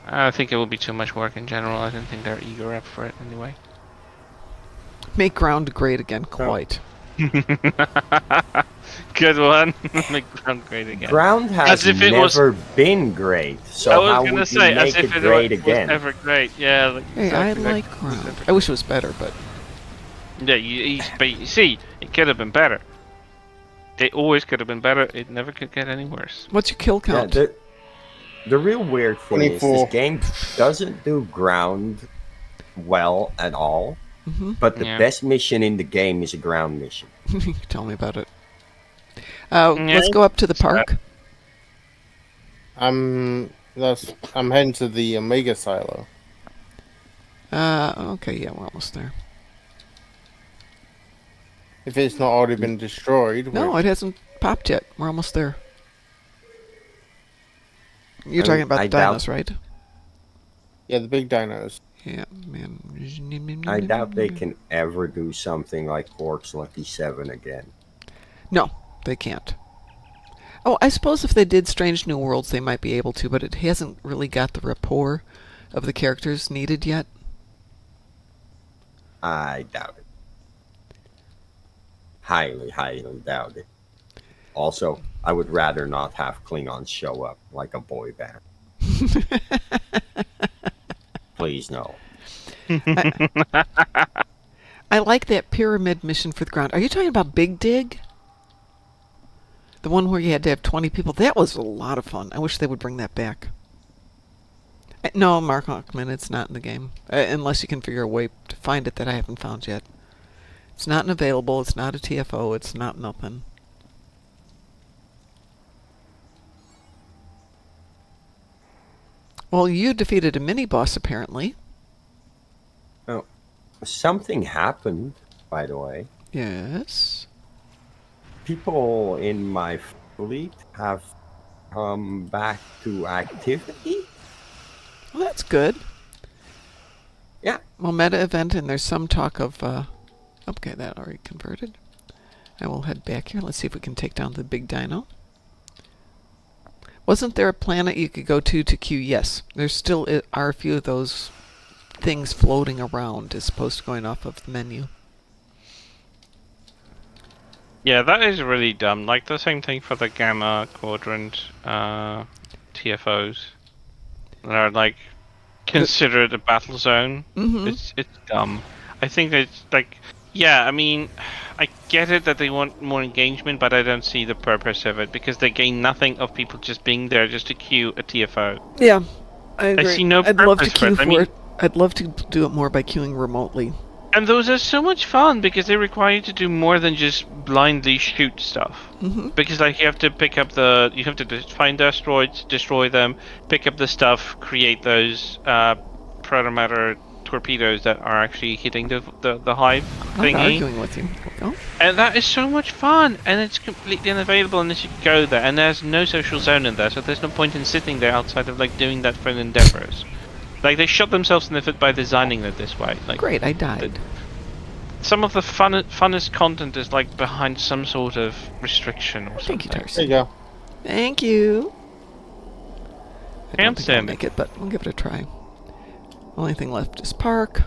I think it will be too much work in general. I don't think they're eager up for it anyway. Make ground great again. Quite. Good one. Make ground great again. Ground has As if it was- never been great, so I was how gonna would say, you as make if it it great was again? ever great. Yeah. Like, Hey, I exactly like ground. I wish it was better, but Yeah, but you see, it could have been better. It always could have been better. It never could get any worse. what's your kill Yeah, count? the real weird thing is 24. this game doesn't do ground well at all, but the Yeah. best mission in the game is a ground mission. Tell me about it. Yeah, Let's go up to the park. I'm heading to the Omega silo. Okay, yeah, we're almost there. If it's not already been destroyed. No, it hasn't popped yet. We're almost there. You're talking about I the doubt- dinos, right? Yeah, the big dinos. Yeah, man. I doubt they can ever do something like Quark's Lucky 7 again. No, they can't. Oh, I suppose if they did Strange New Worlds, they might be able to, but it hasn't really got the rapport of the characters needed yet. I doubt it. Highly, highly doubt it. Also, I would rather not have Klingons show up like a boy band. Please, no. I like that pyramid mission for the ground. Are you talking about Big Dig? The one where you had to have 20 people? That was a lot of fun. I wish they would bring that back. No, Mark Hockman, it's not in the game. Unless you can figure a way to find it that I haven't found yet. It's not available, it's not a TFO, it's not nothing. Well, you defeated a mini-boss, apparently. Oh, something happened, by the way. Yes. People in my fleet have come back to activity. Well, that's good. Yeah. Well, meta event, and there's some talk of... okay, that already converted. I will head back here. Let's see if we can take down the big dino. Wasn't there a planet you could go to queue? Yes. There still are a few of those things floating around as opposed to going off of the menu. Yeah, that is really dumb. Like the same thing for the Gamma Quadrant TFOs. That are like considered a battle zone. Mm-hmm. It's dumb. I think it's like, yeah, I mean, I get it that they want more engagement, but I don't see the purpose of it because they gain nothing of people just being there just to queue a TFO. Yeah, I agree. see no I'd love to purpose for queue it. I for mean- it. I'd love to do it more by queuing remotely. And those are so much fun because they require you to do more than just blindly shoot stuff. Mm-hmm. Because like you have to pick up you have to find asteroids, destroy them, pick up the stuff, create those protomatter torpedoes that are actually hitting the hive I'm not thingy. arguing with you. Go. And that is so much fun, and it's completely unavailable unless you go there. And there's no social zone in there, so there's no point in sitting there outside of like doing that for endeavors. Like they shot themselves in the foot by designing it this way. Like Great, I died. some of the funnest content is like behind some sort of restriction or Thank you, something. There Darcy. you go. Thank you. I Can't don't think I'll stand make it, but we'll give it a try. Only thing left is park.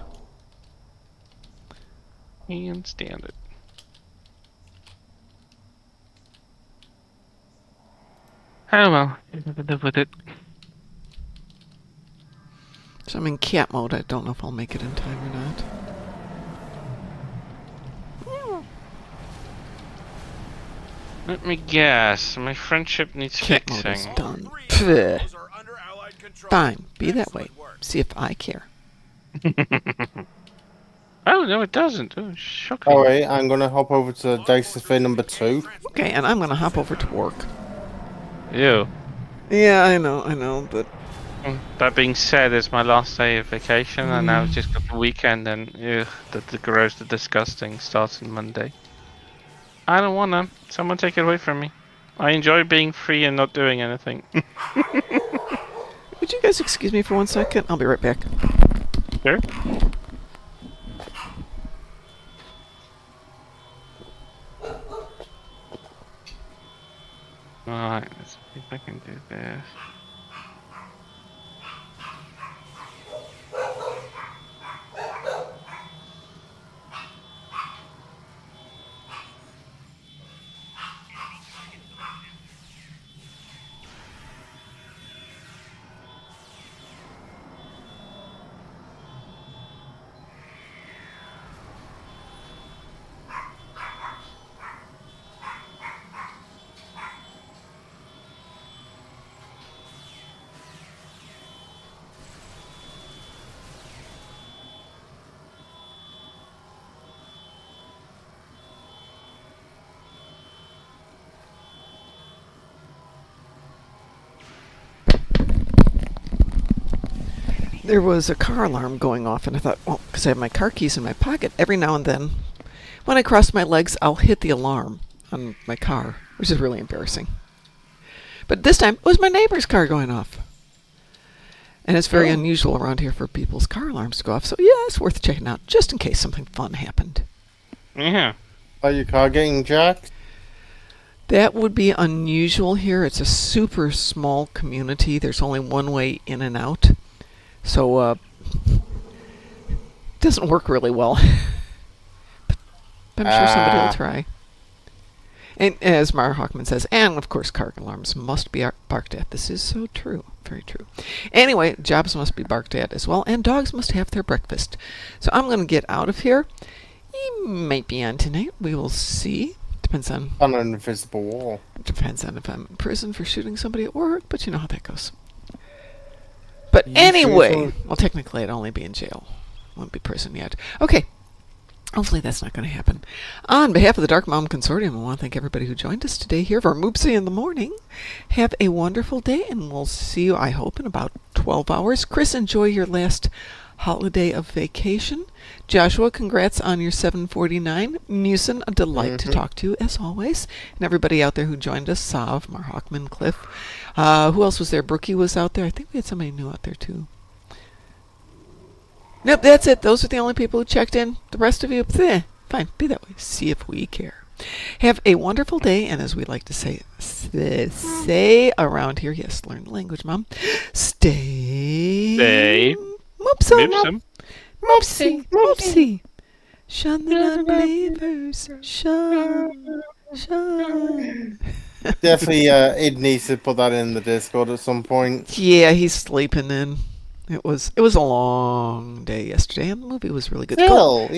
Can't stand it. Oh well, you have to live with it. So I'm in cat mode. I don't know if I'll make it in time or not. Let me guess. My friendship needs Cat mode is fixing. done. All three Pfft. of those are under Allied control. Fine, be that way. Excellent work. See if I care. Oh no, it doesn't. Oh, shocking. Alright, I'm gonna hop over to Dice Sphere number 2. Okay, and I'm gonna hop over to work. Ew. Yeah, I know, but That being said, it's my last day of vacation, and now I've just got the weekend, and the gross, the disgusting starts on Monday. I don't wanna. Someone take it away from me. I enjoy being free and not doing anything. Would you guys excuse me for 1 second? I'll be right back. Sure. Alright, let's see if I can do this. There was a car alarm going off, and I thought, well, because I have my car keys in my pocket, every now and then, when I cross my legs, I'll hit the alarm on my car, which is really embarrassing. But this time, it was my neighbor's car going off. And it's very unusual around here for people's car alarms to go off, so yeah, it's worth checking out, just in case something fun happened. Yeah. Are your car getting jacked? That would be unusual here. It's a super small community. There's only one way in and out. So, it doesn't work really well. But I'm sure somebody will try. And as Mara Hawkman says, and of course car alarms must be barked at. This is so true. Very true. Anyway, jobs must be barked at as well, and dogs must have their breakfast. So I'm going to get out of here. He might be on tonight. We will see. Depends on On an invisible wall. Depends on if I'm in prison for shooting somebody at work, but you know how that goes. But You anyway, shoot well, technically I'd only be in jail. Won't be prison yet. Okay. Hopefully that's not going to happen. On behalf of the Dark Mom Consortium, I want to thank everybody who joined us today here for Moopsy in the Morning. Have a wonderful day, and we'll see you, I hope, in about 12 hours. Chris, enjoy your last holiday of vacation. Joshua, congrats on your 749. Musin, a delight to talk to you, as always. And everybody out there who joined us, Sav, Mar Hockman, Cliff. Who else was there? Brookie was out there. I think we had somebody new out there, too. Nope, that's it. Those are the only people who checked in. The rest of you, fine, be that way. See if we care. Have a wonderful day, and as we like to say around here, yes, learn the language, Mom. Stay. Moopsum. Moopsy. Shun the non-believers. Shun. Definitely, it needs to put that in the Discord at some point. Yeah, he's sleeping in. It was a long day yesterday, and the movie was really good. Still,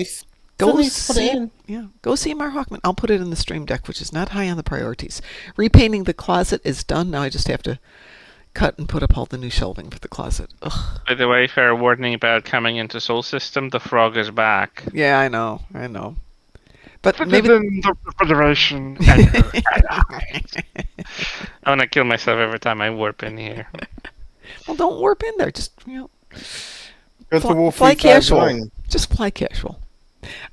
Go needs to put it see, in. go see Mar Hockman. I'll put it in the stream deck, which is not high on the priorities. Repainting the closet is done. Now I just have to cut and put up all the new shelving for the closet. Ugh. By the way, fair warning about coming into Soul System, the frog is back. Yeah, I know. But maybe the Federation. I want to kill myself every time I warp in here. well, don't warp in there. Just Go to Wolf fly 359. casual. Just fly casual.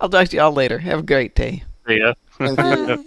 I'll talk to you all later. Have a great day. See ya. Thank you. Bye.